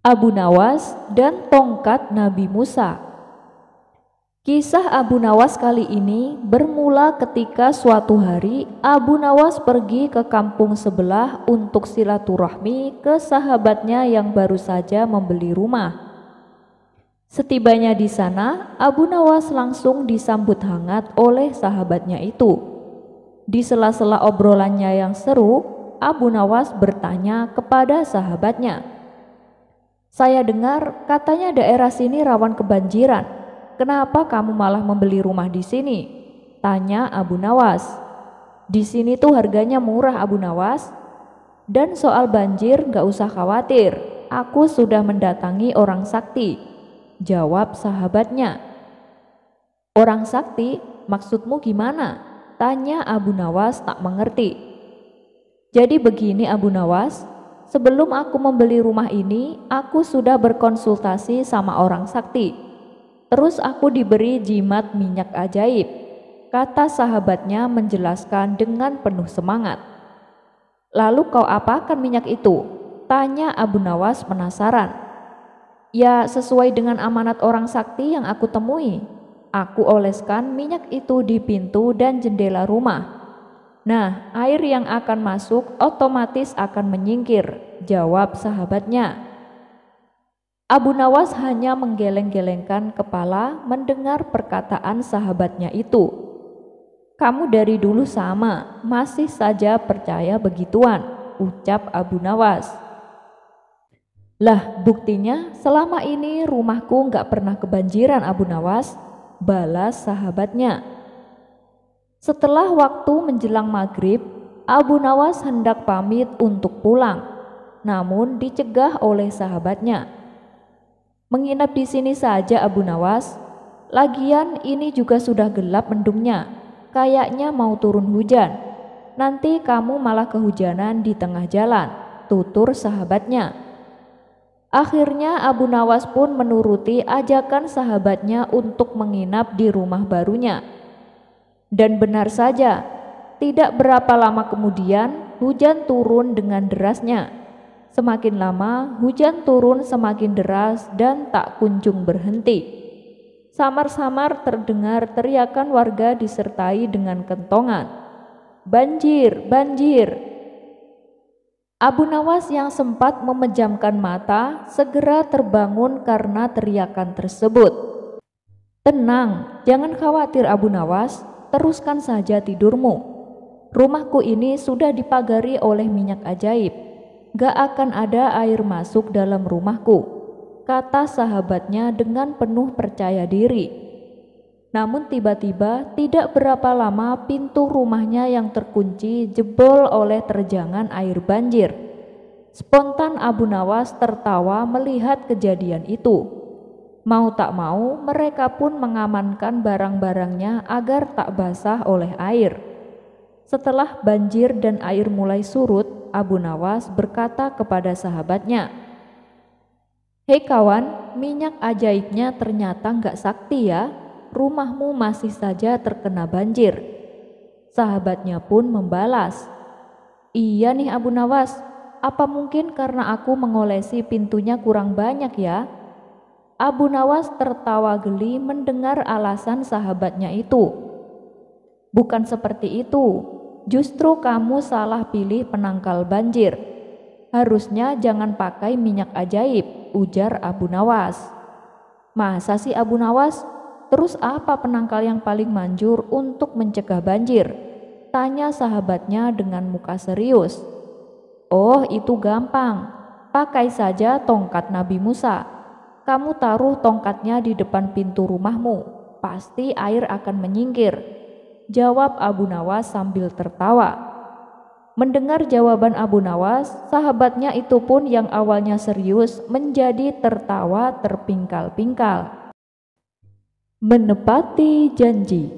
Abu Nawas dan tongkat Nabi Musa. Kisah Abu Nawas kali ini bermula ketika suatu hari Abu Nawas pergi ke kampung sebelah untuk silaturahmi ke sahabatnya yang baru saja membeli rumah. Setibanya di sana, Abu Nawas langsung disambut hangat oleh sahabatnya itu. Di sela-sela obrolannya yang seru, Abu Nawas bertanya kepada sahabatnya, "Saya dengar katanya daerah sini rawan kebanjiran. Kenapa kamu malah membeli rumah di sini?" tanya Abu Nawas. "Di sini tuh harganya murah, Abu Nawas. Dan soal banjir gak usah khawatir, aku sudah mendatangi orang sakti," jawab sahabatnya. "Orang sakti? Maksudmu gimana?" tanya Abu Nawas tak mengerti. "Jadi begini Abu Nawas, sebelum aku membeli rumah ini, aku sudah berkonsultasi sama orang sakti. Terus aku diberi jimat minyak ajaib," kata sahabatnya menjelaskan dengan penuh semangat. "Lalu kau apakan minyak itu?" tanya Abu Nawas penasaran. "Ya sesuai dengan amanat orang sakti yang aku temui. Aku oleskan minyak itu di pintu dan jendela rumah. Nah, air yang akan masuk otomatis akan menyingkir," jawab sahabatnya. Abu Nawas hanya menggeleng-gelengkan kepala mendengar perkataan sahabatnya itu. "Kamu dari dulu sama, masih saja percaya begituan," ucap Abu Nawas. "Lah buktinya selama ini rumahku gak pernah kebanjiran Abu Nawas," balas sahabatnya. Setelah waktu menjelang maghrib, Abu Nawas hendak pamit untuk pulang, namun dicegah oleh sahabatnya. "Menginap di sini saja Abu Nawas, lagian ini juga sudah gelap mendungnya, kayaknya mau turun hujan. Nanti kamu malah kehujanan di tengah jalan," tutur sahabatnya. Akhirnya Abu Nawas pun menuruti ajakan sahabatnya untuk menginap di rumah barunya. Dan benar saja, tidak berapa lama kemudian hujan turun dengan derasnya. Semakin lama hujan turun semakin deras dan tak kunjung berhenti. Samar-samar terdengar teriakan warga disertai dengan kentongan, "Banjir, banjir!" Abu Nawas yang sempat memejamkan mata segera terbangun karena teriakan tersebut. "Tenang, jangan khawatir Abu Nawas, teruskan saja tidurmu. Rumahku ini sudah dipagari oleh minyak ajaib. Gak akan ada air masuk dalam rumahku," kata sahabatnya dengan penuh percaya diri. Namun tiba-tiba tidak berapa lama pintu rumahnya yang terkunci jebol oleh terjangan air banjir. Spontan Abu Nawas tertawa melihat kejadian itu. Mau tak mau mereka pun mengamankan barang-barangnya agar tak basah oleh air. Setelah banjir dan air mulai surut, Abu Nawas berkata kepada sahabatnya, "Hei kawan, minyak ajaibnya ternyata gak sakti ya. Rumahmu masih saja terkena banjir." Sahabatnya pun membalas, "Iya nih Abu Nawas, apa mungkin karena aku mengolesi pintunya kurang banyak ya?" Abu Nawas tertawa geli mendengar alasan sahabatnya itu. "Bukan seperti itu, justru kamu salah pilih penangkal banjir. Harusnya jangan pakai minyak ajaib," ujar Abu Nawas. "Masa sih Abu Nawas? Terus apa penangkal yang paling manjur untuk mencegah banjir?" tanya sahabatnya dengan muka serius. "Oh itu gampang, pakai saja tongkat Nabi Musa. Kamu taruh tongkatnya di depan pintu rumahmu, pasti air akan menyingkir," jawab Abu Nawas sambil tertawa. Mendengar jawaban Abu Nawas, sahabatnya itu pun yang awalnya serius menjadi tertawa terpingkal-pingkal. Menepati janji.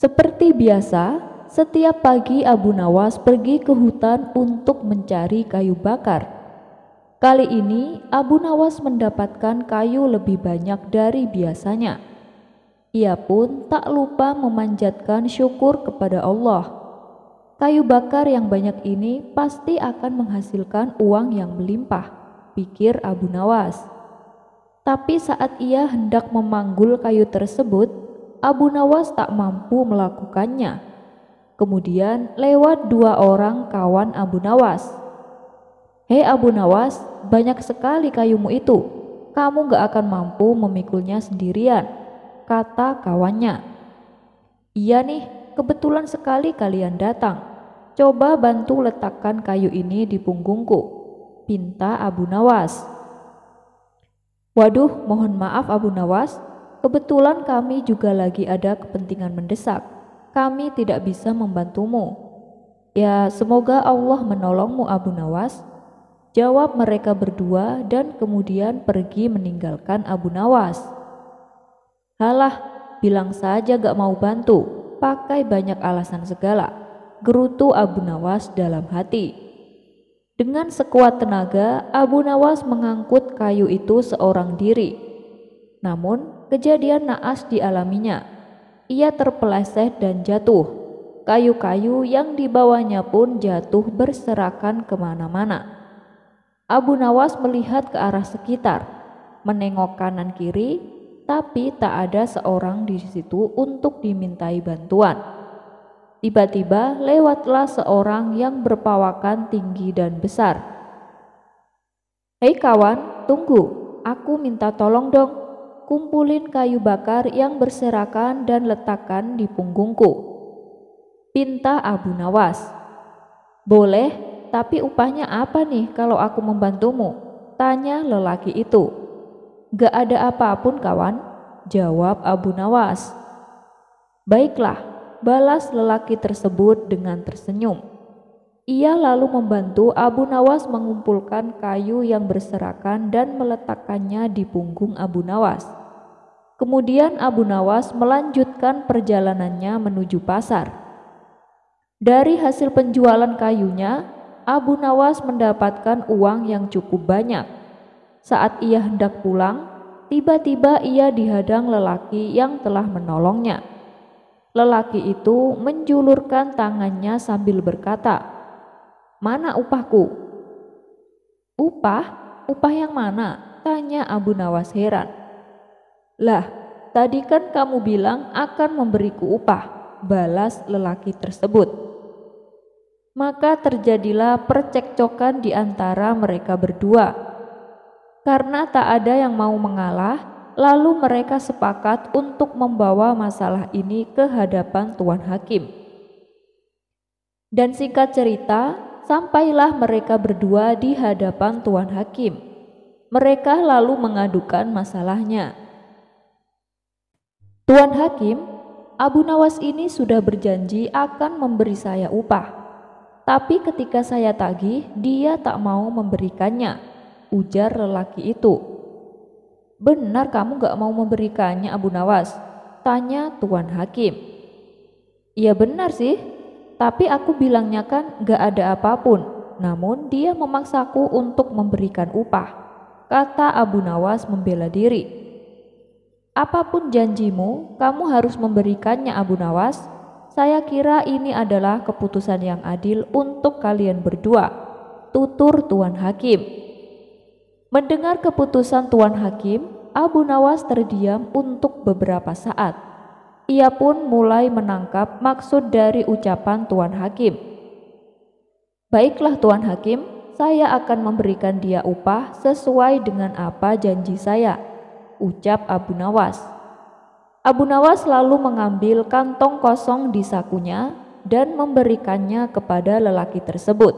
Seperti biasa, setiap pagi Abu Nawas pergi ke hutan untuk mencari kayu bakar. Kali ini Abu Nawas mendapatkan kayu lebih banyak dari biasanya. Ia pun tak lupa memanjatkan syukur kepada Allah. Kayu bakar yang banyak ini pasti akan menghasilkan uang yang melimpah. pikir Abu Nawas. Tapi saat ia hendak memanggul kayu tersebut, Abu Nawas tak mampu melakukannya. Kemudian lewat 2 orang kawan Abu Nawas. "Hei Abu Nawas, banyak sekali kayumu itu. Kamu gak akan mampu memikulnya sendirian," kata kawannya. "Iya nih, kebetulan sekali kalian datang. Coba bantu letakkan kayu ini di punggungku," pinta Abu Nawas. "Waduh, mohon maaf Abu Nawas, kebetulan kami juga lagi ada kepentingan mendesak. Kami tidak bisa membantumu." "Ya, semoga Allah menolongmu Abu Nawas," jawab mereka berdua dan kemudian pergi meninggalkan Abu Nawas. "Halah, bilang saja gak mau bantu, pakai banyak alasan segala," gerutu Abu Nawas dalam hati. Dengan sekuat tenaga, Abu Nawas mengangkut kayu itu seorang diri. Namun, kejadian naas dialaminya. Ia terpeleset dan jatuh. Kayu-kayu yang dibawanya pun jatuh berserakan kemana-mana. Abu Nawas melihat ke arah sekitar, menengok kanan kiri, tapi tak ada seorang di situ untuk dimintai bantuan. Tiba-tiba lewatlah seorang yang berpawakan tinggi dan besar. "Hei kawan, tunggu, aku minta tolong dong. Kumpulin kayu bakar yang berserakan dan letakkan di punggungku," pinta Abu Nawas. "Boleh, tapi upahnya apa nih kalau aku membantumu?" tanya lelaki itu. "Gak ada apapun kawan," jawab Abu Nawas. "Baiklah," balas lelaki tersebut dengan tersenyum. Ia lalu membantu Abu Nawas mengumpulkan kayu yang berserakan dan meletakkannya di punggung Abu Nawas. Kemudian Abu Nawas melanjutkan perjalanannya menuju pasar. Dari hasil penjualan kayunya, Abu Nawas mendapatkan uang yang cukup banyak. Saat ia hendak pulang, tiba-tiba ia dihadang lelaki yang telah menolongnya. Lelaki itu menjulurkan tangannya sambil berkata, "Mana upahku?" "Upah? Upah yang mana?" tanya Abu Nawas heran. "Lah, tadi kan kamu bilang akan memberiku upah," balas lelaki tersebut. Maka terjadilah percekcokan di antara mereka berdua. Karena tak ada yang mau mengalah, lalu mereka sepakat untuk membawa masalah ini ke hadapan Tuan Hakim. Dan singkat cerita, sampailah mereka berdua di hadapan Tuan Hakim. Mereka lalu mengadukan masalahnya. "Tuan Hakim, Abu Nawas ini sudah berjanji akan memberi saya upah. Tapi ketika saya tagih, dia tak mau memberikannya," ujar lelaki itu. "Benar kamu gak mau memberikannya Abu Nawas?" tanya Tuan Hakim. "Iya benar sih, tapi aku bilangnya kan gak ada apapun, namun dia memaksaku untuk memberikan upah," kata Abu Nawas membela diri. "Apapun janjimu, kamu harus memberikannya Abu Nawas. Saya kira ini adalah keputusan yang adil untuk kalian berdua," tutur Tuan Hakim. Mendengar keputusan Tuan Hakim, Abu Nawas terdiam untuk beberapa saat. Ia pun mulai menangkap maksud dari ucapan Tuan Hakim. "Baiklah Tuan Hakim, saya akan memberikan dia upah sesuai dengan apa janji saya," ucap Abu Nawas. Abu Nawas lalu mengambil kantong kosong di sakunya dan memberikannya kepada lelaki tersebut.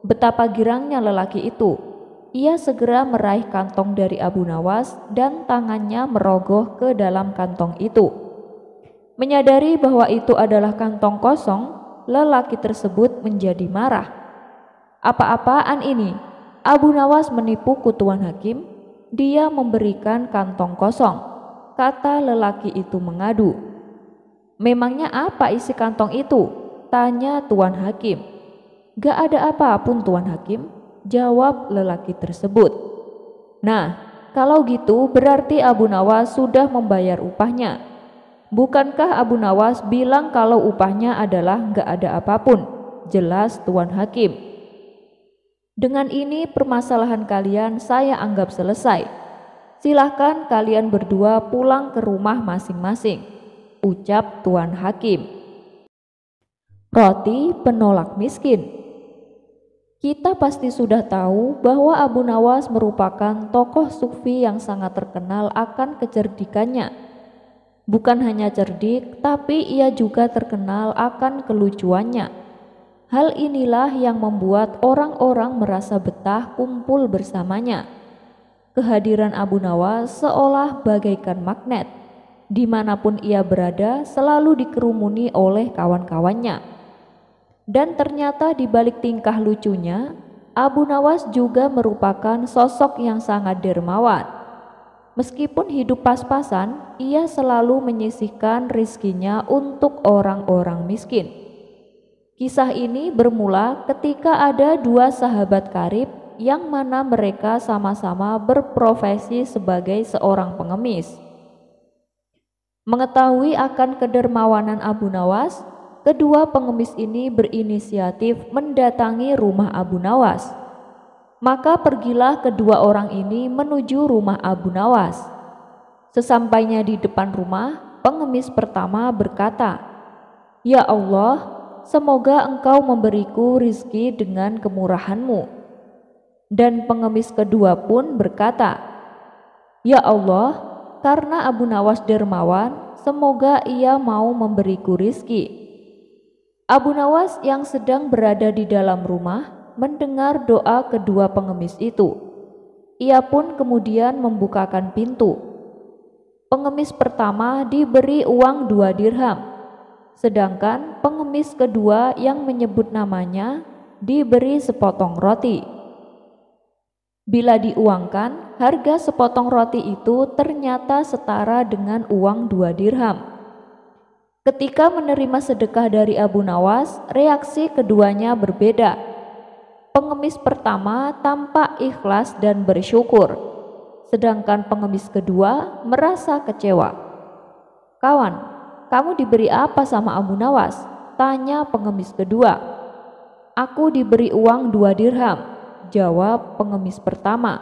Betapa girangnya lelaki itu. Ia segera meraih kantong dari Abu Nawas dan tangannya merogoh ke dalam kantong itu. Menyadari bahwa itu adalah kantong kosong, lelaki tersebut menjadi marah. "Apa-apaan ini? Abu Nawas menipu Tuan Hakim. Dia memberikan kantong kosong," kata lelaki itu mengadu. "Memangnya apa isi kantong itu?" tanya Tuan Hakim. "Gak ada apapun Tuan Hakim," jawab lelaki tersebut. "Nah, kalau gitu berarti Abu Nawas sudah membayar upahnya. Bukankah Abu Nawas bilang kalau upahnya adalah gak ada apapun?" jelas Tuan Hakim. Dengan ini permasalahan kalian saya anggap selesai. Silahkan kalian berdua pulang ke rumah masing-masing, ucap Tuan Hakim. Roti penolak miskin. Kita pasti sudah tahu bahwa Abu Nawas merupakan tokoh sufi yang sangat terkenal akan kecerdikannya. Bukan hanya cerdik, tapi ia juga terkenal akan kelucuannya. Hal inilah yang membuat orang-orang merasa betah kumpul bersamanya. Kehadiran Abu Nawas seolah bagaikan magnet. Dimanapun ia berada selalu dikerumuni oleh kawan-kawannya. Dan ternyata di balik tingkah lucunya, Abu Nawas juga merupakan sosok yang sangat dermawan. Meskipun hidup pas-pasan, ia selalu menyisihkan rizkinya untuk orang-orang miskin. Kisah ini bermula ketika ada dua sahabat karib yang mana mereka sama-sama berprofesi sebagai seorang pengemis. Mengetahui akan kedermawanan Abu Nawas, kedua pengemis ini berinisiatif mendatangi rumah Abu Nawas. Maka pergilah kedua orang ini menuju rumah Abu Nawas. Sesampainya di depan rumah, pengemis pertama berkata, "Ya Allah, semoga Engkau memberiku rizki dengan kemurahan-Mu." Dan pengemis kedua pun berkata, "Ya Allah, karena Abu Nawas dermawan, semoga ia mau memberiku rizki." Abu Nawas yang sedang berada di dalam rumah mendengar doa kedua pengemis itu. Ia pun kemudian membukakan pintu. Pengemis pertama diberi uang 2 dirham, sedangkan pengemis kedua yang menyebut namanya diberi sepotong roti. Bila diuangkan, harga sepotong roti itu ternyata setara dengan uang 2 dirham. Ketika menerima sedekah dari Abu Nawas, reaksi keduanya berbeda. Pengemis pertama tampak ikhlas dan bersyukur, sedangkan pengemis kedua merasa kecewa. "Kawan, kamu diberi apa sama Abu Nawas?" tanya pengemis kedua. "Aku diberi uang 2 dirham, jawab pengemis pertama.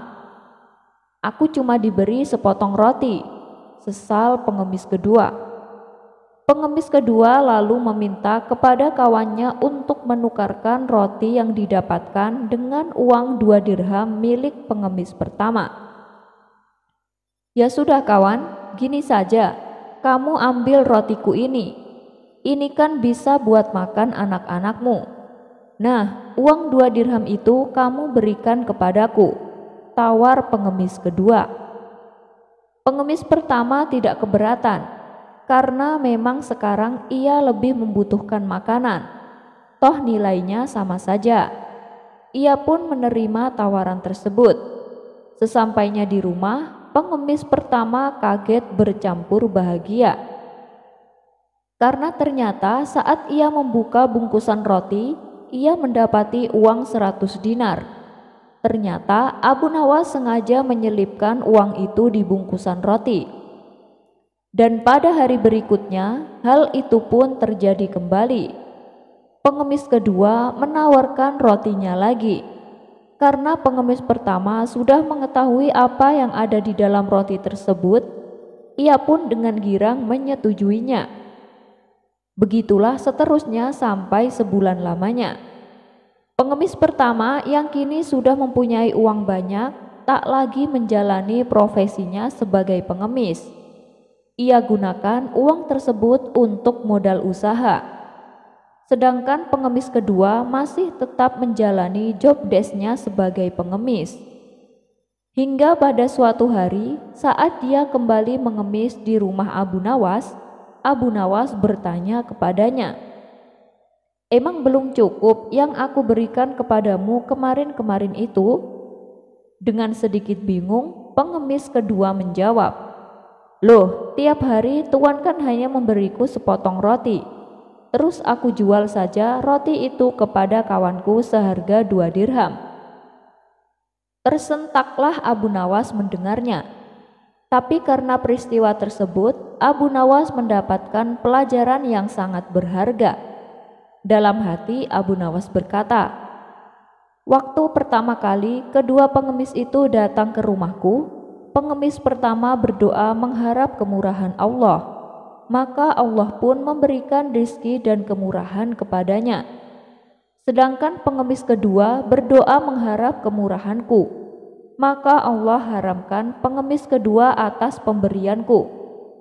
"Aku cuma diberi sepotong roti," sesal pengemis kedua. Pengemis kedua lalu meminta kepada kawannya untuk menukarkan roti yang didapatkan dengan uang 2 dirham milik pengemis pertama. "Ya sudah kawan, gini saja, kamu ambil rotiku ini. Ini kan bisa buat makan anak-anakmu. Nah, uang 2 dirham itu kamu berikan kepadaku," tawar pengemis kedua. Pengemis pertama tidak keberatan, karena memang sekarang ia lebih membutuhkan makanan. Toh nilainya sama saja. Ia pun menerima tawaran tersebut. Sesampainya di rumah, pengemis pertama kaget bercampur bahagia. Karena ternyata saat ia membuka bungkusan roti, ia mendapati uang 100 dinar. Ternyata Abu Nawas sengaja menyelipkan uang itu di bungkusan roti. Dan pada hari berikutnya, hal itu pun terjadi kembali. Pengemis kedua menawarkan rotinya lagi. Karena pengemis pertama sudah mengetahui apa yang ada di dalam roti tersebut, ia pun dengan girang menyetujuinya. Begitulah seterusnya sampai sebulan lamanya. Pengemis pertama yang kini sudah mempunyai uang banyak, tak lagi menjalani profesinya sebagai pengemis. Ia gunakan uang tersebut untuk modal usaha. Sedangkan pengemis kedua masih tetap menjalani job desk-nya sebagai pengemis. Hingga pada suatu hari saat dia kembali mengemis di rumah Abu Nawas bertanya kepadanya, "Emang belum cukup yang aku berikan kepadamu kemarin-kemarin itu?" Dengan sedikit bingung, pengemis kedua menjawab, "Loh, tiap hari Tuan kan hanya memberiku sepotong roti. Terus aku jual saja roti itu kepada kawanku seharga 2 dirham." Tersentaklah Abu Nawas mendengarnya. Tapi karena peristiwa tersebut, Abu Nawas mendapatkan pelajaran yang sangat berharga. Dalam hati Abu Nawas berkata, Waktu pertama kali kedua pengemis itu datang ke rumahku, pengemis pertama berdoa mengharap kemurahan Allah, maka Allah pun memberikan rizki dan kemurahan kepadanya. Sedangkan pengemis kedua berdoa mengharap kemurahanku, maka Allah haramkan pengemis kedua atas pemberianku,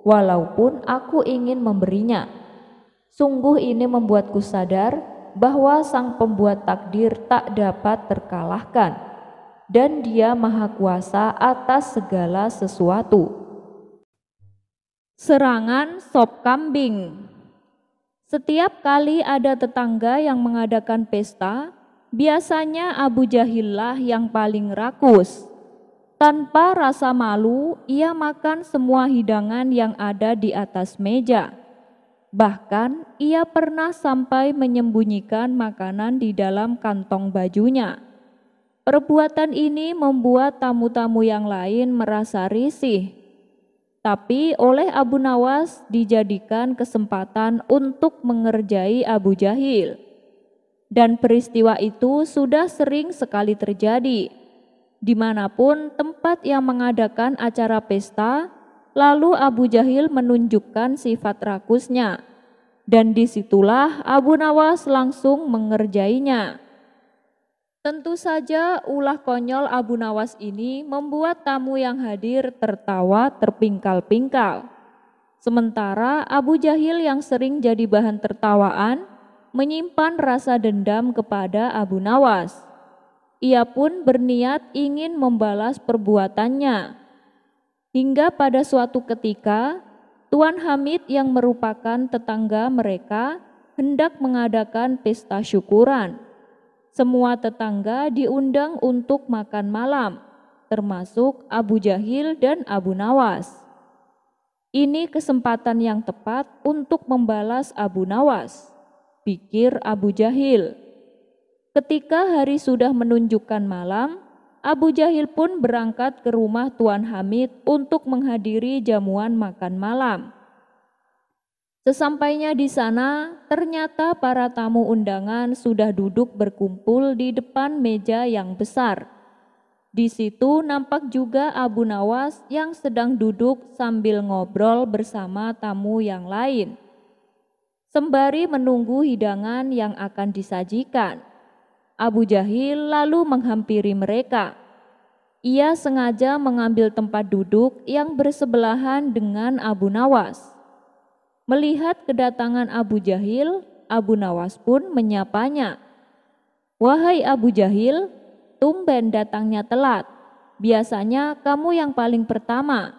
walaupun aku ingin memberinya. Sungguh ini membuatku sadar bahwa Sang Pembuat takdir tak dapat terkalahkan, dan Dia Maha Kuasa atas segala sesuatu. Serangan sop kambing. Setiap kali ada tetangga yang mengadakan pesta, biasanya Abu Jahil lah yang paling rakus. Tanpa rasa malu, ia makan semua hidangan yang ada di atas meja. Bahkan ia pernah sampai menyembunyikan makanan di dalam kantong bajunya. Perbuatan ini membuat tamu-tamu yang lain merasa risih. Tapi oleh Abu Nawas dijadikan kesempatan untuk mengerjai Abu Jahil. Dan peristiwa itu sudah sering sekali terjadi. Dimanapun tempat yang mengadakan acara pesta, lalu Abu Jahil menunjukkan sifat rakusnya, dan disitulah Abu Nawas langsung mengerjainya. Tentu saja ulah konyol Abu Nawas ini membuat tamu yang hadir tertawa terpingkal-pingkal. Sementara Abu Jahil yang sering jadi bahan tertawaan menyimpan rasa dendam kepada Abu Nawas. Ia pun berniat ingin membalas perbuatannya. Hingga pada suatu ketika, Tuan Hamid yang merupakan tetangga mereka hendak mengadakan pesta syukuran. Semua tetangga diundang untuk makan malam, termasuk Abu Jahil dan Abu Nawas. Ini kesempatan yang tepat untuk membalas Abu Nawas, pikir Abu Jahil. Ketika hari sudah menunjukkan malam, Abu Jahil pun berangkat ke rumah Tuan Hamid untuk menghadiri jamuan makan malam. Sesampainya di sana, ternyata para tamu undangan sudah duduk berkumpul di depan meja yang besar. Di situ nampak juga Abu Nawas yang sedang duduk sambil ngobrol bersama tamu yang lain, sembari menunggu hidangan yang akan disajikan. Abu Jahil lalu menghampiri mereka. Ia sengaja mengambil tempat duduk yang bersebelahan dengan Abu Nawas. Melihat kedatangan Abu Jahil, Abu Nawas pun menyapanya. "Wahai Abu Jahil, tumben datangnya telat. Biasanya kamu yang paling pertama."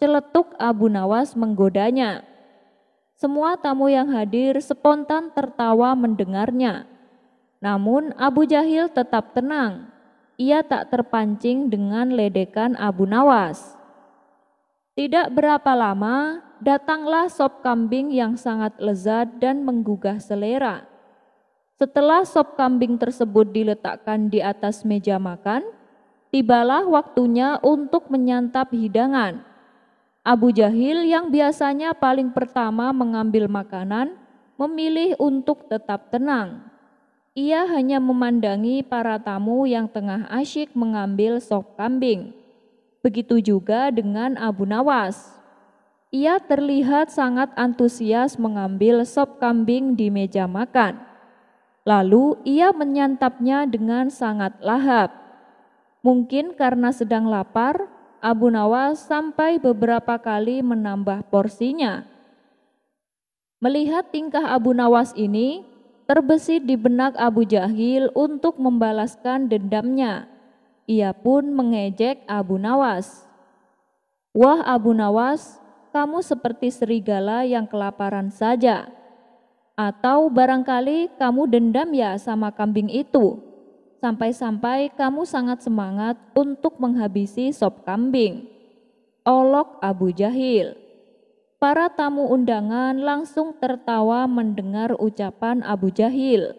Celetuk Abu Nawas menggodanya. Semua tamu yang hadir spontan tertawa mendengarnya. Namun Abu Jahil tetap tenang. Ia tak terpancing dengan ledekan Abu Nawas. Tidak berapa lama, datanglah sop kambing yang sangat lezat dan menggugah selera. Setelah sop kambing tersebut diletakkan di atas meja makan, tibalah waktunya untuk menyantap hidangan. Abu Jahil yang biasanya paling pertama mengambil makanan, memilih untuk tetap tenang. Ia hanya memandangi para tamu yang tengah asyik mengambil sop kambing. Begitu juga dengan Abu Nawas. Ia terlihat sangat antusias mengambil sop kambing di meja makan. Lalu ia menyantapnya dengan sangat lahap. Mungkin karena sedang lapar, Abu Nawas sampai beberapa kali menambah porsinya. Melihat tingkah Abu Nawas ini, terbesit di benak Abu Jahil untuk membalaskan dendamnya. Ia pun mengejek Abu Nawas. "Wah Abu Nawas, kamu seperti serigala yang kelaparan saja. Atau barangkali kamu dendam ya sama kambing itu, sampai-sampai kamu sangat semangat untuk menghabisi sop kambing." Olok Abu Jahil. Para tamu undangan langsung tertawa mendengar ucapan Abu Jahil.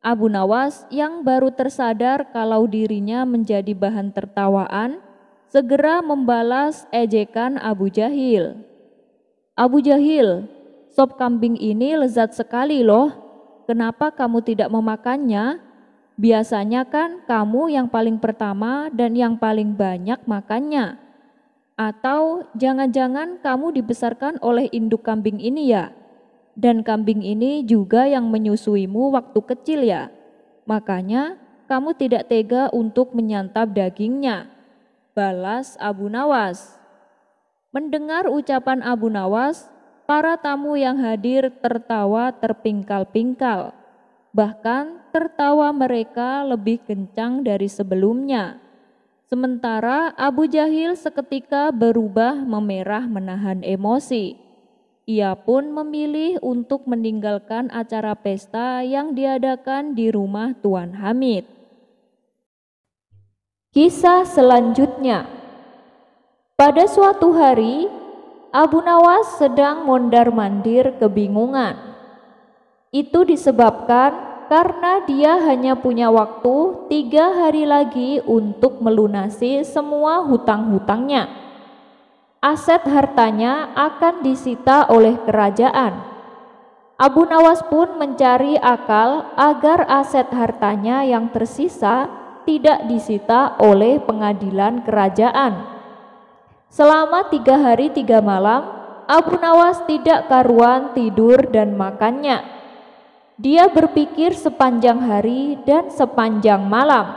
Abu Nawas yang baru tersadar kalau dirinya menjadi bahan tertawaan, segera membalas ejekan Abu Jahil. "Abu Jahil, sop kambing ini lezat sekali loh. Kenapa kamu tidak memakannya? Biasanya kan kamu yang paling pertama dan yang paling banyak makannya. Atau jangan-jangan kamu dibesarkan oleh induk kambing ini ya? Dan kambing ini juga yang menyusuimu waktu kecil ya? Makanya kamu tidak tega untuk menyantap dagingnya. Balas Abu Nawas. Mendengar ucapan Abu Nawas, para tamu yang hadir tertawa terpingkal-pingkal. Bahkan tertawa mereka lebih kencang dari sebelumnya. Sementara Abu Jahil seketika berubah memerah menahan emosi. Ia pun memilih untuk meninggalkan acara pesta yang diadakan di rumah Tuan Hamid. Kisah selanjutnya. Pada suatu hari, Abu Nawas sedang mondar-mandir kebingungan. Itu disebabkan karena dia hanya punya waktu 3 hari lagi untuk melunasi semua hutang-hutangnya. Aset hartanya akan disita oleh kerajaan. Abu Nawas pun mencari akal agar aset hartanya yang tersisa tidak disita oleh pengadilan kerajaan. Selama 3 hari 3 malam, Abu Nawas tidak karuan tidur dan makannya. Dia berpikir sepanjang hari dan sepanjang malam.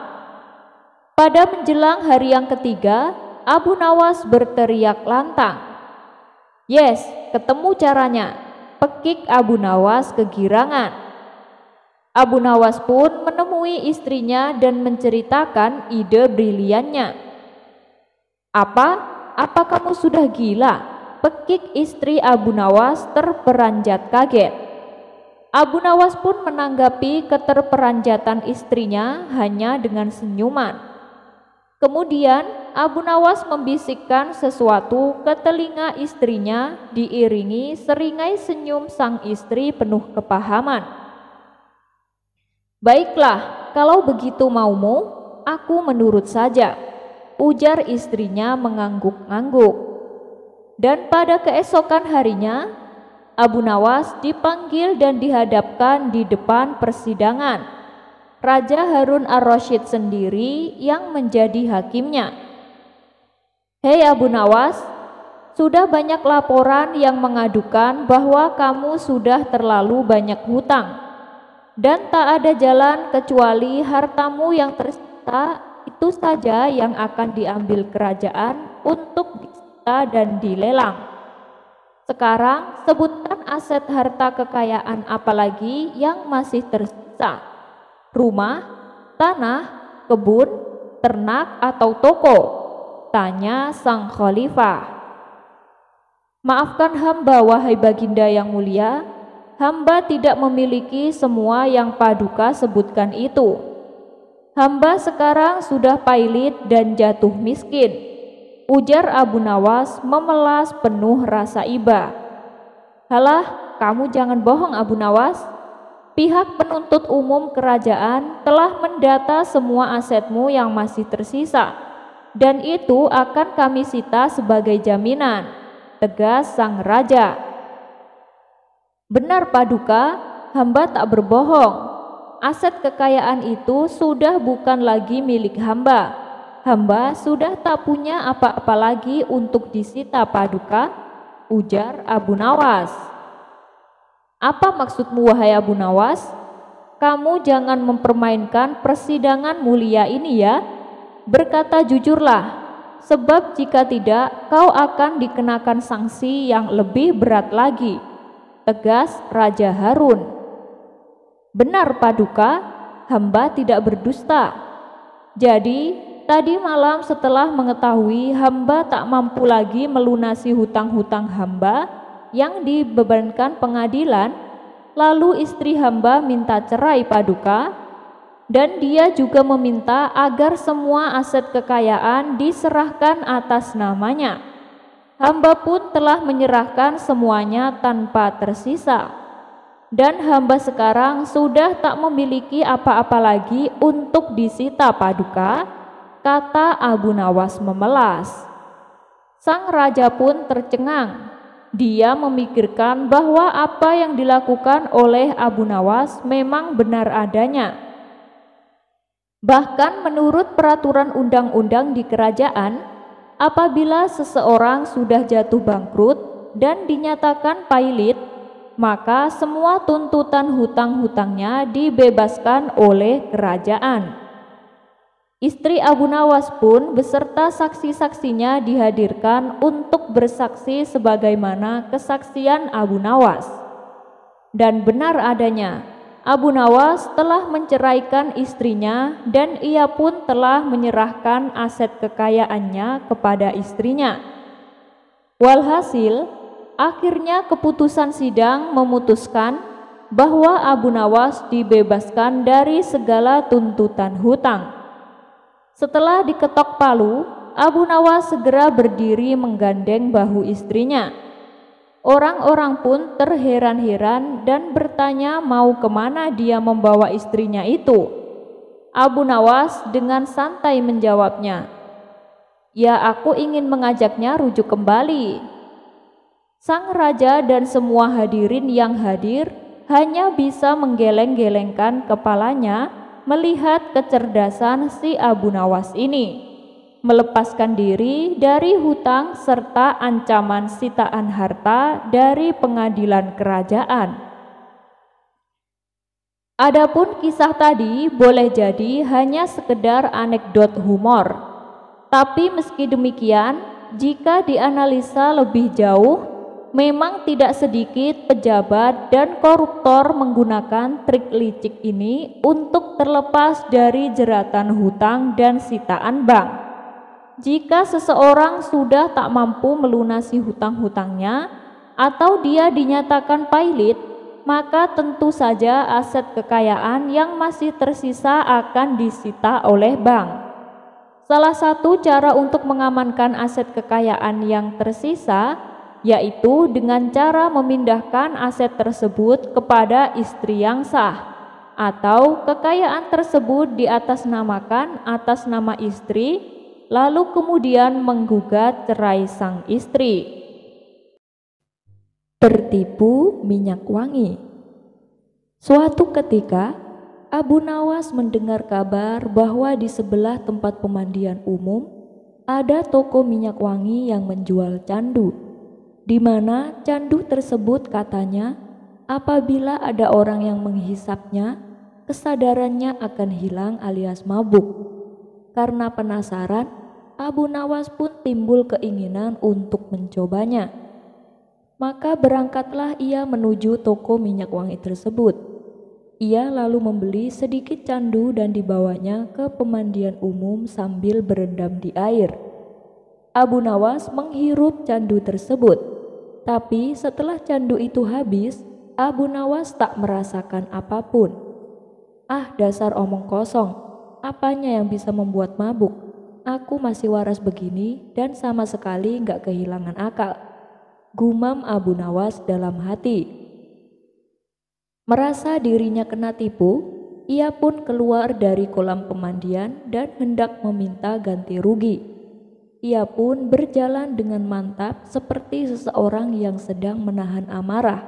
Pada menjelang hari yang ketiga, Abu Nawas berteriak lantang. "Yes, ketemu caranya," pekik Abu Nawas kegirangan. Abu Nawas pun menemui istrinya dan menceritakan ide briliannya. Apa kamu sudah gila?" pekik istri Abu Nawas terperanjat kaget. Abu Nawas pun menanggapi keterperanjatan istrinya hanya dengan senyuman. Kemudian Abu Nawas membisikkan sesuatu ke telinga istrinya diiringi seringai senyum sang istri penuh kepahaman. "Baiklah, kalau begitu maumu, aku menurut saja," ujar istrinya mengangguk-angguk. Dan pada keesokan harinya, Abu Nawas dipanggil dan dihadapkan di depan persidangan. Raja Harun ar-Rasyid sendiri yang menjadi hakimnya. "Hei Abu Nawas, sudah banyak laporan yang mengadukan bahwa kamu sudah terlalu banyak hutang. Dan tak ada jalan kecuali hartamu yang tersisa itu saja yang akan diambil kerajaan untuk disita dan dilelang. Sekarang sebutkan aset harta kekayaan apalagi yang masih tersisa? Rumah, tanah, kebun, ternak atau toko?" tanya sang khalifah. "Maafkan hamba wahai baginda yang mulia, hamba tidak memiliki semua yang Paduka sebutkan itu. Hamba sekarang sudah pailit dan jatuh miskin," ujar Abu Nawas memelas penuh rasa iba. "Halah, kamu jangan bohong Abu Nawas. Pihak penuntut umum kerajaan telah mendata semua asetmu yang masih tersisa, dan itu akan kami sita sebagai jaminan," tegas sang raja. "Benar Paduka, hamba tak berbohong. Aset kekayaan itu sudah bukan lagi milik hamba. Hamba sudah tak punya apa-apa lagi untuk disita Paduka," ujar Abu Nawas. "Apa maksudmu wahai Abu Nawas? Kamu jangan mempermainkan persidangan mulia ini ya. Berkata jujurlah, sebab jika tidak kau akan dikenakan sanksi yang lebih berat lagi," tegas Raja Harun. "Benar Paduka, hamba tidak berdusta. Jadi tadi malam setelah mengetahui hamba tak mampu lagi melunasi hutang-hutang hamba yang dibebankan pengadilan, lalu istri hamba minta cerai Paduka, dan dia juga meminta agar semua aset kekayaan diserahkan atas namanya. Hamba pun telah menyerahkan semuanya tanpa tersisa, dan hamba sekarang sudah tak memiliki apa-apa lagi untuk disita Paduka," kata Abu Nawas memelas. Sang raja pun tercengang. Dia memikirkan bahwa apa yang dilakukan oleh Abu Nawas memang benar adanya. Bahkan menurut peraturan undang-undang di kerajaan, apabila seseorang sudah jatuh bangkrut dan dinyatakan pailit, maka semua tuntutan hutang-hutangnya dibebaskan oleh kerajaan. Istri Abu Nawas pun beserta saksi-saksinya dihadirkan untuk bersaksi sebagaimana kesaksian Abu Nawas. Dan benar adanya, Abu Nawas telah menceraikan istrinya dan ia pun telah menyerahkan aset kekayaannya kepada istrinya. Walhasil, akhirnya keputusan sidang memutuskan bahwa Abu Nawas dibebaskan dari segala tuntutan hutang. Setelah diketok palu, Abu Nawas segera berdiri menggandeng bahu istrinya. Orang-orang pun terheran-heran dan bertanya mau kemana dia membawa istrinya itu. Abu Nawas dengan santai menjawabnya, "Ya, aku ingin mengajaknya rujuk kembali." Sang raja dan semua hadirin yang hadir hanya bisa menggeleng-gelengkan kepalanya melihat kecerdasan si Abu Nawas ini, melepaskan diri dari hutang serta ancaman sitaan harta dari pengadilan kerajaan. Adapun kisah tadi boleh jadi hanya sekedar anekdot humor, tapi meski demikian, jika dianalisa lebih jauh, memang tidak sedikit pejabat dan koruptor menggunakan trik licik ini untuk terlepas dari jeratan hutang dan sitaan bank. Jika seseorang sudah tak mampu melunasi hutang-hutangnya atau dia dinyatakan pailit, maka tentu saja aset kekayaan yang masih tersisa akan disita oleh bank. Salah satu cara untuk mengamankan aset kekayaan yang tersisa yaitu dengan cara memindahkan aset tersebut kepada istri yang sah, atau kekayaan tersebut diatasnamakan atas nama istri, lalu kemudian menggugat cerai sang istri. Tertipu minyak wangi. Suatu ketika, Abu Nawas mendengar kabar bahwa di sebelah tempat pemandian umum ada toko minyak wangi yang menjual candu, di mana candu tersebut katanya apabila ada orang yang menghisapnya, kesadarannya akan hilang alias mabuk. Karena penasaran, Abu Nawas pun timbul keinginan untuk mencobanya. Maka berangkatlah ia menuju toko minyak wangi tersebut. Ia lalu membeli sedikit candu dan dibawanya ke pemandian umum sambil berendam di air. Abu Nawas menghirup candu tersebut. Tapi setelah candu itu habis, Abu Nawas tak merasakan apapun. "Ah, dasar omong kosong, apanya yang bisa membuat mabuk? Aku masih waras begini dan sama sekali gak kehilangan akal," gumam Abu Nawas dalam hati. Merasa dirinya kena tipu, ia pun keluar dari kolam pemandian dan hendak meminta ganti rugi. Ia pun berjalan dengan mantap seperti seseorang yang sedang menahan amarah.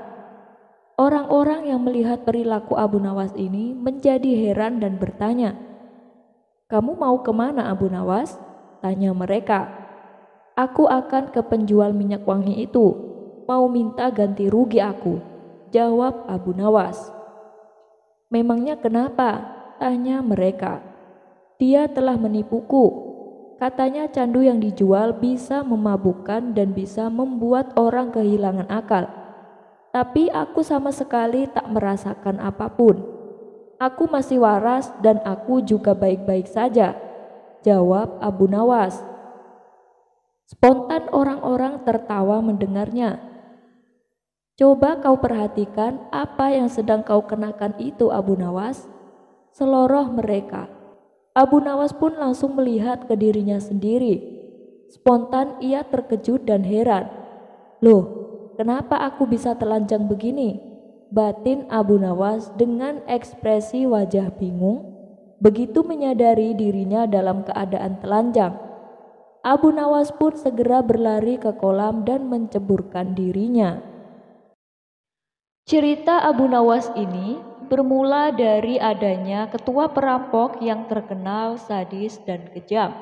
Orang-orang yang melihat perilaku Abu Nawas ini menjadi heran dan bertanya, "Kamu mau kemana, Abu Nawas?" tanya mereka. "Aku akan ke penjual minyak wangi itu, mau minta ganti rugi aku," jawab Abu Nawas. "Memangnya kenapa?" tanya mereka. "Dia telah menipuku. Katanya candu yang dijual bisa memabukkan dan bisa membuat orang kehilangan akal. Tapi aku sama sekali tak merasakan apapun. Aku masih waras dan aku juga baik-baik saja," jawab Abu Nawas. Spontan orang-orang tertawa mendengarnya. "Coba kau perhatikan apa yang sedang kau kenakan itu, Abu Nawas," seloroh mereka. Abu Nawas pun langsung melihat ke dirinya sendiri. Spontan ia terkejut dan heran. "Loh, kenapa aku bisa telanjang begini?" batin Abu Nawas dengan ekspresi wajah bingung, begitu menyadari dirinya dalam keadaan telanjang. Abu Nawas pun segera berlari ke kolam dan menceburkan dirinya. Cerita Abu Nawas ini bermula dari adanya ketua perampok yang terkenal sadis dan kejam.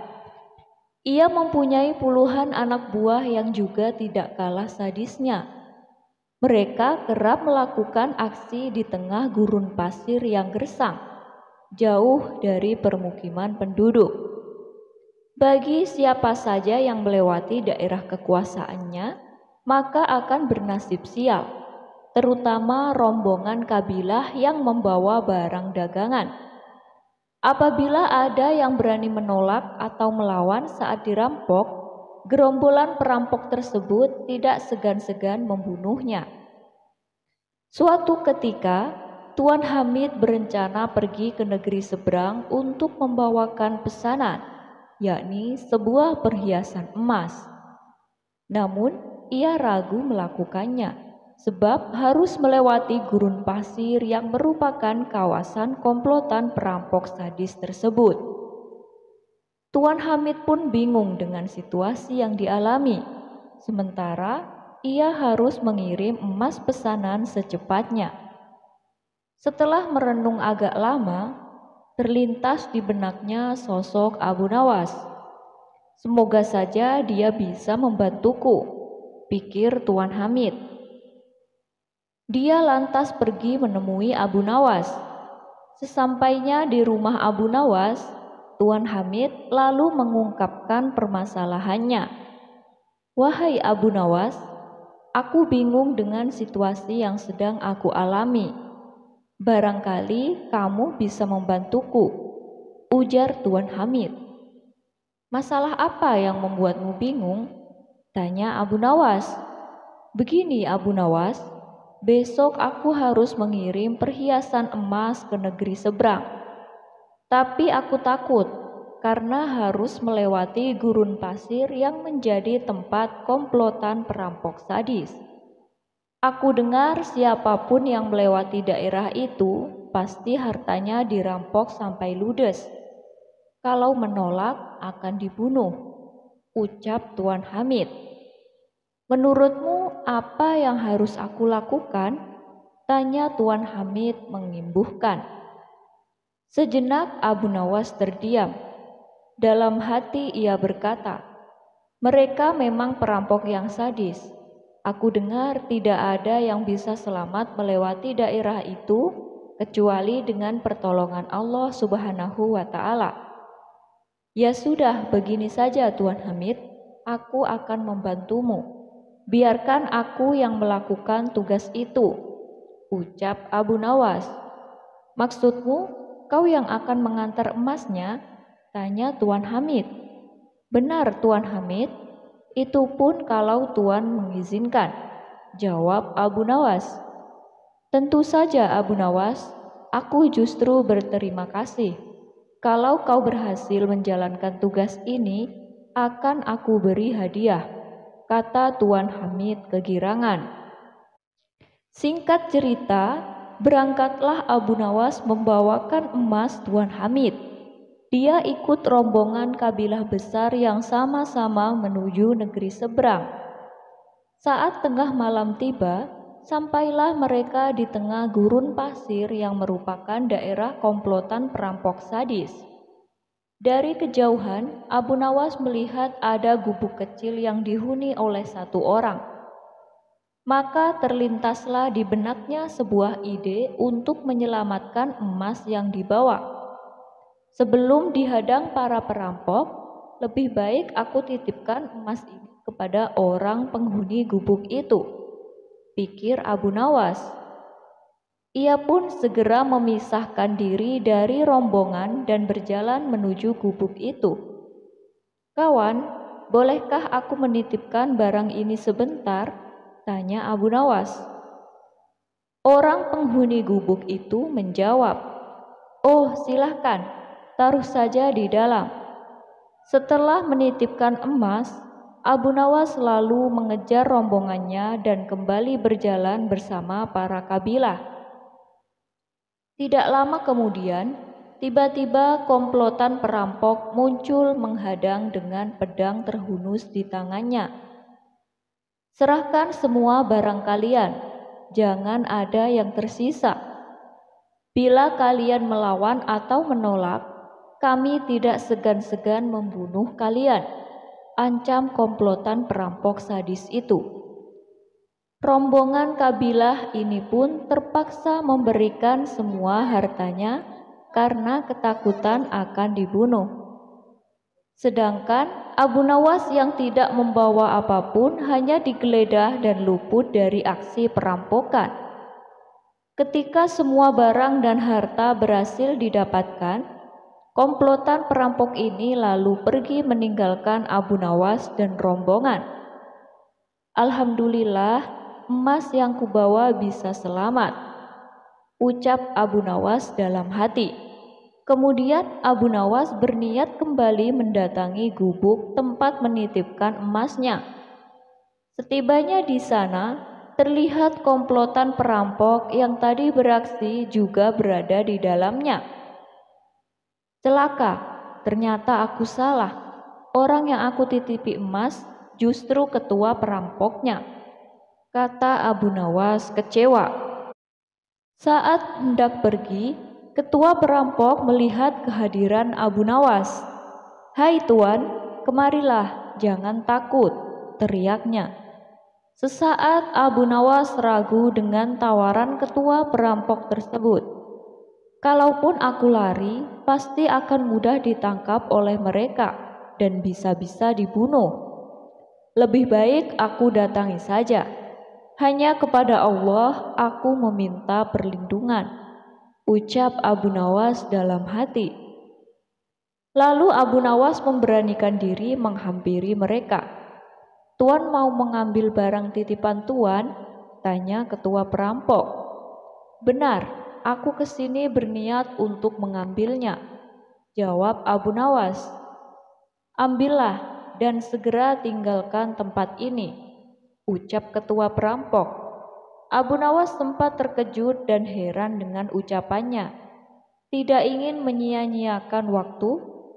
Ia mempunyai puluhan anak buah yang juga tidak kalah sadisnya. Mereka kerap melakukan aksi di tengah gurun pasir yang gersang, jauh dari permukiman penduduk. Bagi siapa saja yang melewati daerah kekuasaannya, maka akan bernasib sial, terutama rombongan kabilah yang membawa barang dagangan. Apabila ada yang berani menolak atau melawan saat dirampok, gerombolan perampok tersebut tidak segan-segan membunuhnya. Suatu ketika, Tuan Hamid berencana pergi ke negeri seberang untuk membawakan pesanan, yakni sebuah perhiasan emas. Namun, ia ragu melakukannya sebab harus melewati gurun pasir yang merupakan kawasan komplotan perampok sadis tersebut. Tuan Hamid pun bingung dengan situasi yang dialami, sementara ia harus mengirim emas pesanan secepatnya. Setelah merenung agak lama, terlintas di benaknya sosok Abu Nawas. Semoga saja dia bisa membantuku, pikir Tuan Hamid. Dia lantas pergi menemui Abu Nawas. Sesampainya di rumah Abu Nawas, Tuan Hamid lalu mengungkapkan permasalahannya. "Wahai Abu Nawas, aku bingung dengan situasi yang sedang aku alami. Barangkali kamu bisa membantuku," ujar Tuan Hamid. "Masalah apa yang membuatmu bingung?" tanya Abu Nawas. "Begini Abu Nawas, besok aku harus mengirim perhiasan emas ke negeri seberang. Tapi aku takut karena harus melewati gurun pasir yang menjadi tempat komplotan perampok sadis. Aku dengar siapapun yang melewati daerah itu pasti hartanya dirampok sampai ludes. Kalau menolak akan dibunuh," ucap Tuan Hamid. "Menurutmu apa yang harus aku lakukan?" tanya Tuan Hamid mengimbuhkan. Sejenak Abu Nawas terdiam. Dalam hati ia berkata, "Mereka memang perampok yang sadis. Aku dengar tidak ada yang bisa selamat melewati daerah itu kecuali dengan pertolongan Allah Subhanahu wa Ta'ala." "Ya sudah, begini saja Tuan Hamid, aku akan membantumu. Biarkan aku yang melakukan tugas itu," ucap Abu Nawas. "Maksudmu, kau yang akan mengantar emasnya?" tanya Tuan Hamid. "Benar Tuan Hamid, itu pun kalau Tuan mengizinkan," jawab Abu Nawas. "Tentu saja Abu Nawas, aku justru berterima kasih. Kalau kau berhasil menjalankan tugas ini, akan aku beri hadiah," kata Tuan Hamid kegirangan. Singkat cerita, berangkatlah Abu Nawas membawakan emas Tuan Hamid. Dia ikut rombongan kabilah besar yang sama-sama menuju negeri seberang. Saat tengah malam tiba, sampailah mereka di tengah gurun pasir yang merupakan daerah komplotan perampok sadis. Dari kejauhan, Abu Nawas melihat ada gubuk kecil yang dihuni oleh satu orang. Maka terlintaslah di benaknya sebuah ide untuk menyelamatkan emas yang dibawa. "Sebelum dihadang para perampok, lebih baik aku titipkan emas ini kepada orang penghuni gubuk itu," pikir Abu Nawas. Ia pun segera memisahkan diri dari rombongan dan berjalan menuju gubuk itu. "Kawan, bolehkah aku menitipkan barang ini sebentar?" tanya Abu Nawas. Orang penghuni gubuk itu menjawab, "Oh, silahkan, taruh saja di dalam." Setelah menitipkan emas, Abu Nawas lalu mengejar rombongannya dan kembali berjalan bersama para kabilah. Tidak lama kemudian, tiba-tiba komplotan perampok muncul menghadang dengan pedang terhunus di tangannya. "Serahkan semua barang kalian, jangan ada yang tersisa," Bila kalian melawan atau menolak, kami tidak segan-segan membunuh kalian, ancam komplotan perampok sadis itu. Rombongan kabilah ini pun terpaksa memberikan semua hartanya karena ketakutan akan dibunuh. Sedangkan Abu Nawas yang tidak membawa apapun hanya digeledah dan luput dari aksi perampokan. Ketika semua barang dan harta berhasil didapatkan, komplotan perampok ini lalu pergi meninggalkan Abu Nawas dan rombongan. Alhamdulillah, emas yang kubawa bisa selamat, ucap Abu Nawas dalam hati. Kemudian Abu Nawas berniat kembali mendatangi gubuk tempat menitipkan emasnya. Setibanya di sana, terlihat komplotan perampok yang tadi beraksi juga berada di dalamnya. Celaka, ternyata aku salah. Orang yang aku titipi emas justru ketua perampoknya, kata Abu Nawas kecewa. Saat hendak pergi, ketua perampok melihat kehadiran Abu Nawas. "Hai tuan, kemarilah, jangan takut," teriaknya. Sesaat Abu Nawas ragu dengan tawaran ketua perampok tersebut. Kalaupun aku lari, pasti akan mudah ditangkap oleh mereka dan bisa-bisa dibunuh. Lebih baik aku datangi saja. Hanya kepada Allah aku meminta perlindungan, ucap Abu Nawas dalam hati. Lalu Abu Nawas memberanikan diri menghampiri mereka. "Tuan mau mengambil barang titipan Tuan?" tanya ketua perampok. "Benar, aku kesini berniat untuk mengambilnya," jawab Abu Nawas. "Ambillah dan segera tinggalkan tempat ini," ucap ketua perampok. Abu Nawas sempat terkejut dan heran dengan ucapannya. Tidak ingin menyia-nyiakan waktu,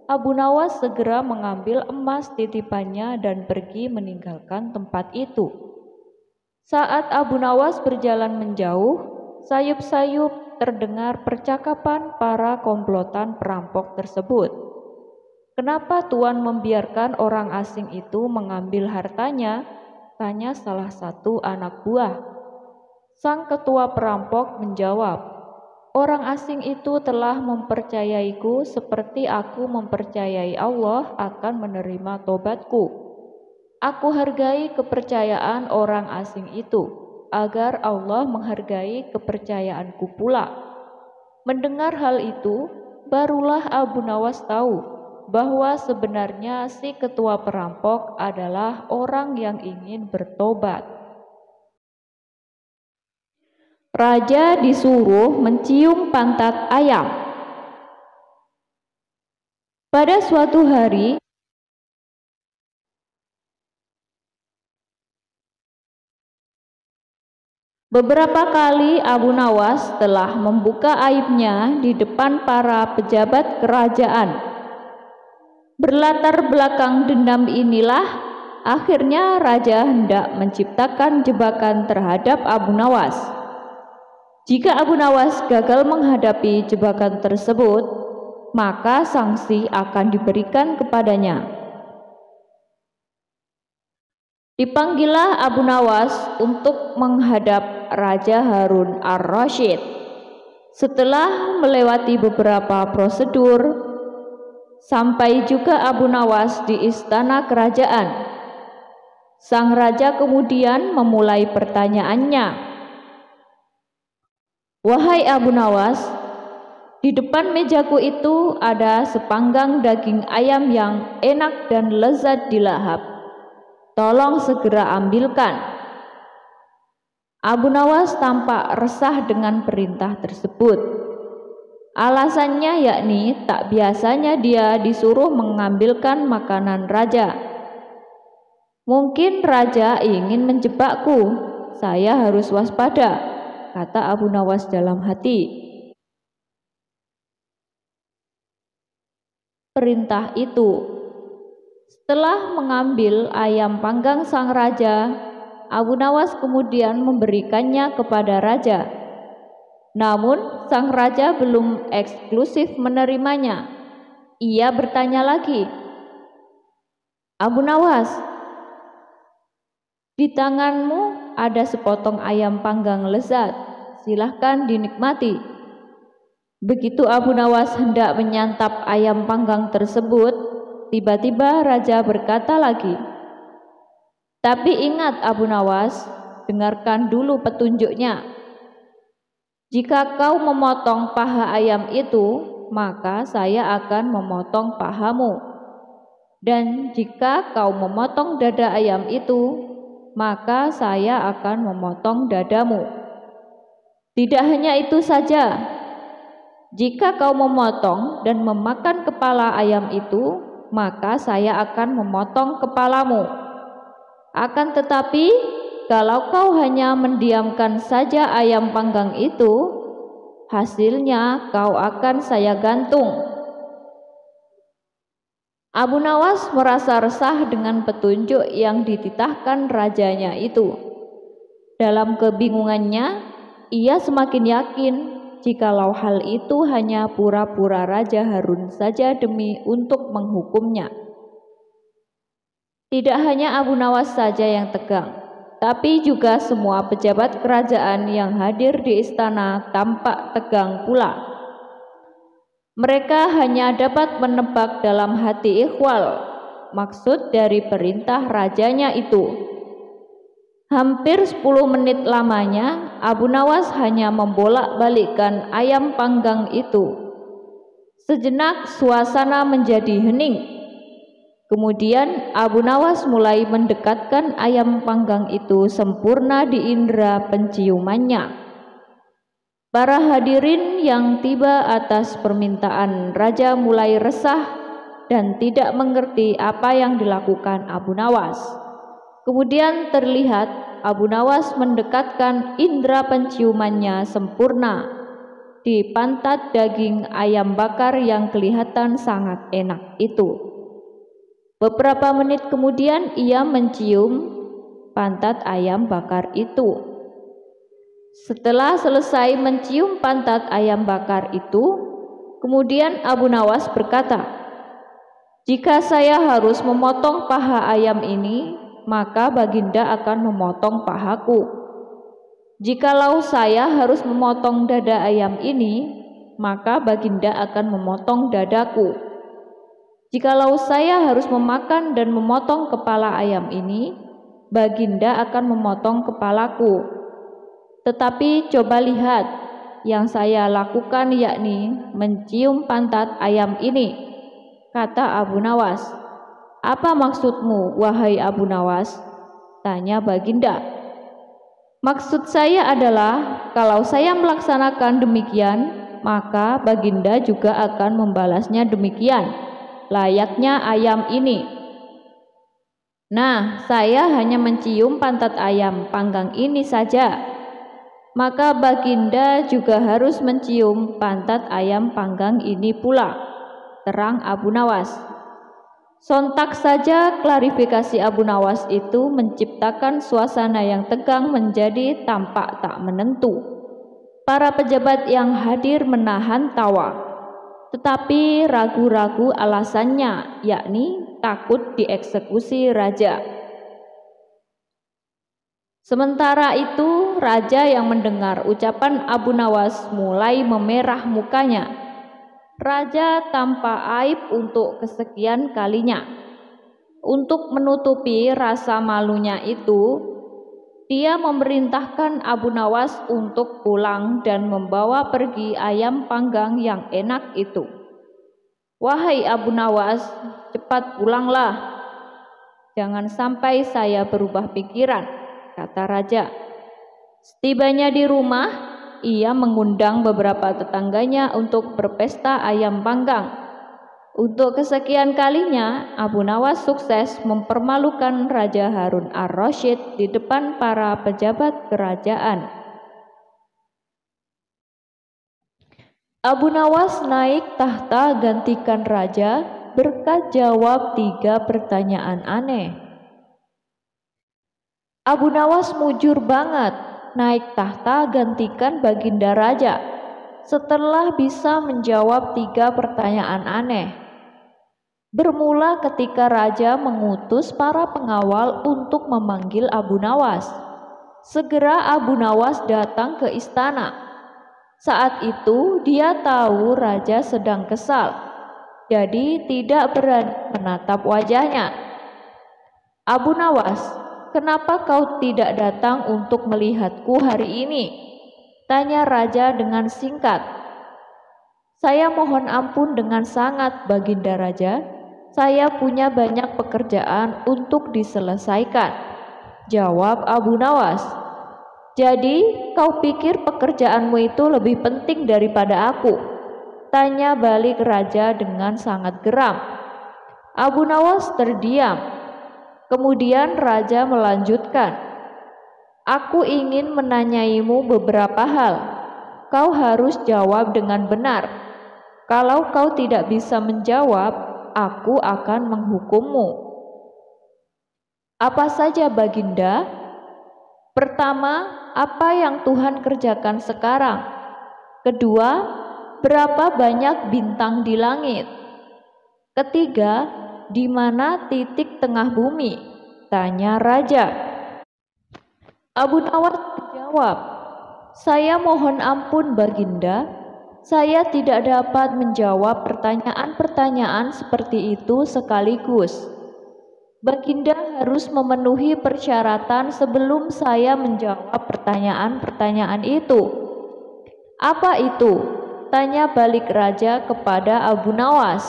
Abu Nawas segera mengambil emas titipannya dan pergi meninggalkan tempat itu. Saat Abu Nawas berjalan menjauh, sayup-sayup terdengar percakapan para komplotan perampok tersebut. "Kenapa Tuan membiarkan orang asing itu mengambil hartanya?" tanya salah satu anak buah. Sang ketua perampok menjawab, "Orang asing itu telah mempercayaiku seperti aku mempercayai Allah akan menerima tobatku. Aku hargai kepercayaan orang asing itu, agar Allah menghargai kepercayaanku pula." Mendengar hal itu, barulah Abu Nawas tahu bahwa sebenarnya si ketua perampok adalah orang yang ingin bertobat. Raja disuruh mencium pantat ayam. Pada suatu hari, beberapa kali Abu Nawas telah membuka aibnya di depan para pejabat kerajaan. Berlatar belakang dendam inilah, akhirnya raja hendak menciptakan jebakan terhadap Abu Nawas. Jika Abu Nawas gagal menghadapi jebakan tersebut, maka sanksi akan diberikan kepadanya. Dipanggillah Abu Nawas untuk menghadap Raja Harun ar-Rasyid. Setelah melewati beberapa prosedur, sampai juga Abu Nawas di istana kerajaan. Sang raja kemudian memulai pertanyaannya. "Wahai Abu Nawas, di depan mejaku itu ada sepanggang daging ayam yang enak dan lezat dilahap. Tolong segera ambilkan." Abu Nawas tampak resah dengan perintah tersebut. Alasannya yakni tak biasanya dia disuruh mengambilkan makanan raja. "Mungkin raja ingin menjebakku, saya harus waspada," kata Abu Nawas dalam hati. Perintah itu. Setelah mengambil ayam panggang sang raja, Abu Nawas kemudian memberikannya kepada raja. Namun sang raja belum eksklusif menerimanya. Ia bertanya lagi, "Abu Nawas, di tanganmu ada sepotong ayam panggang lezat, silahkan dinikmati." Begitu Abu Nawas hendak menyantap ayam panggang tersebut, tiba-tiba raja berkata lagi, "Tapi ingat Abu Nawas, dengarkan dulu petunjuknya. Jika kau memotong paha ayam itu, maka saya akan memotong pahamu. Dan jika kau memotong dada ayam itu, maka saya akan memotong dadamu. Tidak hanya itu saja, jika kau memotong dan memakan kepala ayam itu, maka saya akan memotong kepalamu. Akan tetapi, kalau kau hanya mendiamkan saja ayam panggang itu, hasilnya kau akan saya gantung." Abu Nawas merasa resah dengan petunjuk yang dititahkan rajanya itu. Dalam kebingungannya, ia semakin yakin jikalau hal itu hanya pura-pura Raja Harun saja demi untuk menghukumnya. Tidak hanya Abu Nawas saja yang tegang, tapi juga semua pejabat kerajaan yang hadir di istana tampak tegang pula. Mereka hanya dapat menebak dalam hati ikhwal maksud dari perintah rajanya itu. Hampir 10 menit lamanya Abu Nawas hanya membolak-balikkan ayam panggang itu. Sejenak suasana menjadi hening. Kemudian Abu Nawas mulai mendekatkan ayam panggang itu sempurna di indera penciumannya. Para hadirin yang tiba atas permintaan raja mulai resah dan tidak mengerti apa yang dilakukan Abu Nawas. Kemudian terlihat Abu Nawas mendekatkan indera penciumannya sempurna di pantat daging ayam bakar yang kelihatan sangat enak itu. Beberapa menit kemudian ia mencium pantat ayam bakar itu. Setelah selesai mencium pantat ayam bakar itu, kemudian Abu Nawas berkata, "Jika saya harus memotong paha ayam ini, maka Baginda akan memotong pahaku. Jikalau saya harus memotong dada ayam ini, maka Baginda akan memotong dadaku. Jikalau saya harus memakan dan memotong kepala ayam ini, Baginda akan memotong kepalaku. Tetapi coba lihat, yang saya lakukan yakni mencium pantat ayam ini," kata Abu Nawas. "Apa maksudmu, wahai Abu Nawas?" tanya Baginda. "Maksud saya adalah kalau saya melaksanakan demikian, maka Baginda juga akan membalasnya demikian, layaknya ayam ini. Nah, saya hanya mencium pantat ayam panggang ini saja, maka Baginda juga harus mencium pantat ayam panggang ini pula," terang Abu Nawas. Sontak saja klarifikasi Abu Nawas itu menciptakan suasana yang tegang menjadi tampak tak menentu. Para pejabat yang hadir menahan tawa, tetapi ragu-ragu alasannya, yakni takut dieksekusi raja. Sementara itu, raja yang mendengar ucapan Abu Nawas mulai memerah mukanya. Raja tanpa aib untuk kesekian kalinya. Untuk menutupi rasa malunya itu, dia memerintahkan Abu Nawas untuk pulang dan membawa pergi ayam panggang yang enak itu. "Wahai Abu Nawas, cepat pulanglah. Jangan sampai saya berubah pikiran," kata raja. Setibanya di rumah, ia mengundang beberapa tetangganya untuk berpesta ayam panggang. Untuk kesekian kalinya, Abu Nawas sukses mempermalukan Raja Harun ar-Rasyid di depan para pejabat kerajaan. Abu Nawas naik tahta gantikan raja berkat jawab 3 pertanyaan aneh. Abu Nawas mujur banget naik tahta gantikan Baginda Raja. setelah bisa menjawab 3 pertanyaan aneh. Bermula ketika raja mengutus para pengawal untuk memanggil Abu Nawas. Segera Abu Nawas datang ke istana. Saat itu dia tahu raja sedang kesal, jadi tidak berani menatap wajahnya. "Abu Nawas, kenapa kau tidak datang untuk melihatku hari ini?" tanya raja dengan singkat. "Saya mohon ampun dengan sangat, Baginda Raja. Saya punya banyak pekerjaan untuk diselesaikan," jawab Abu Nawas. "Jadi kau pikir pekerjaanmu itu lebih penting daripada aku?" tanya balik raja dengan sangat geram. Abu Nawas terdiam. Kemudian raja melanjutkan, "Aku ingin menanyaimu beberapa hal. Kau harus jawab dengan benar. Kalau kau tidak bisa menjawab, aku akan menghukummu." "Apa saja, Baginda?" "Pertama, apa yang Tuhan kerjakan sekarang? Kedua, berapa banyak bintang di langit? Ketiga, di mana titik tengah bumi?" tanya raja. Abu Nawas menjawab, "Saya mohon ampun, Baginda. Saya tidak dapat menjawab pertanyaan-pertanyaan seperti itu sekaligus. Baginda harus memenuhi persyaratan sebelum saya menjawab pertanyaan-pertanyaan itu." "Apa itu?" tanya balik raja kepada Abu Nawas.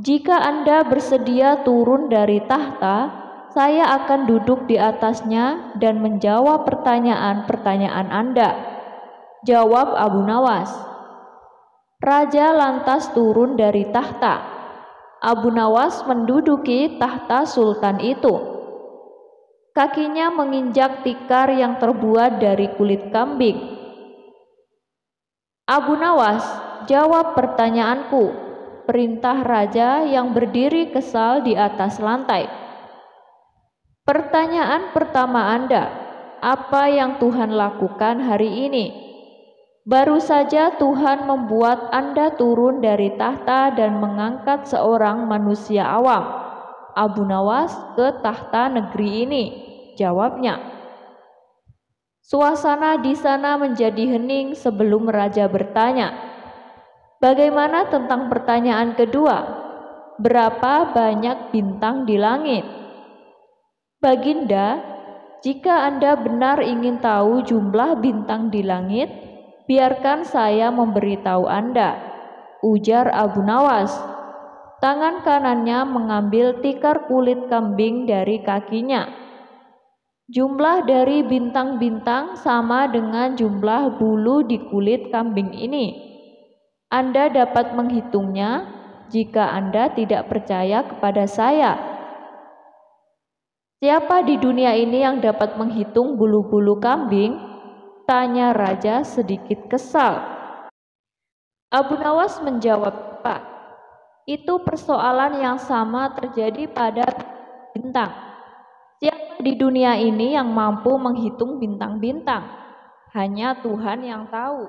"Jika Anda bersedia turun dari tahta, saya akan duduk di atasnya dan menjawab pertanyaan-pertanyaan Anda," jawab Abu Nawas. Raja lantas turun dari tahta. Abu Nawas menduduki tahta sultan itu. Kakinya menginjak tikar yang terbuat dari kulit kambing. "Abu Nawas, jawab pertanyaanku," perintah raja yang berdiri kesal di atas lantai. "Pertanyaan pertama Anda, apa yang Tuhan lakukan hari ini?" "Baru saja Tuhan membuat Anda turun dari tahta dan mengangkat seorang manusia awam, Abu Nawas, ke tahta negeri ini," jawabnya. Suasana di sana menjadi hening sebelum raja bertanya, "Bagaimana tentang pertanyaan kedua? Berapa banyak bintang di langit?" "Baginda, jika Anda benar ingin tahu jumlah bintang di langit, biarkan saya memberitahu Anda," ujar Abu Nawas. Tangan kanannya mengambil tikar kulit kambing dari kakinya. Jumlah dari bintang-bintang sama dengan jumlah bulu di kulit kambing ini. Anda dapat menghitungnya jika Anda tidak percaya kepada saya. "Siapa di dunia ini yang dapat menghitung bulu-bulu kambing?" tanya raja sedikit kesal. Abu Nawas menjawab, "Pak, itu persoalan yang sama terjadi pada bintang. Siapa di dunia ini yang mampu menghitung bintang-bintang? Hanya Tuhan yang tahu."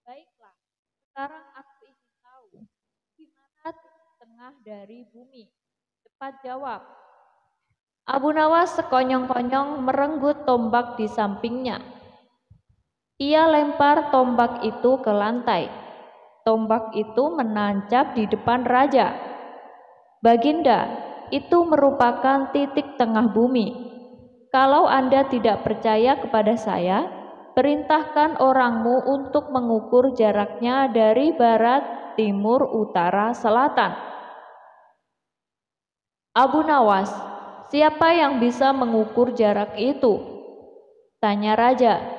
"Baiklah, sekarang aku ingin tahu, di mana titik tengah dari bumi? Cepat jawab." Abu Nawas sekonyong-konyong merenggut tombak di sampingnya. Ia lempar tombak itu ke lantai. Tombak itu menancap di depan raja. "Baginda, itu merupakan titik tengah bumi. Kalau Anda tidak percaya kepada saya, perintahkan orangmu untuk mengukur jaraknya dari barat, timur, utara, selatan." "Abu Nawas, siapa yang bisa mengukur jarak itu?" tanya raja.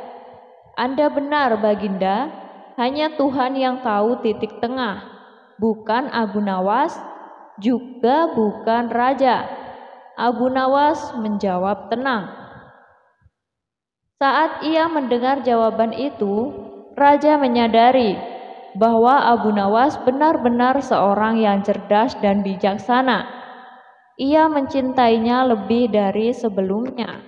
"Anda benar, Baginda. Hanya Tuhan yang tahu titik tengah. Bukan Abu Nawas, juga bukan raja." Abu Nawas menjawab tenang. Saat ia mendengar jawaban itu, raja menyadari bahwa Abu Nawas benar-benar seorang yang cerdas dan bijaksana. Ia mencintainya lebih dari sebelumnya.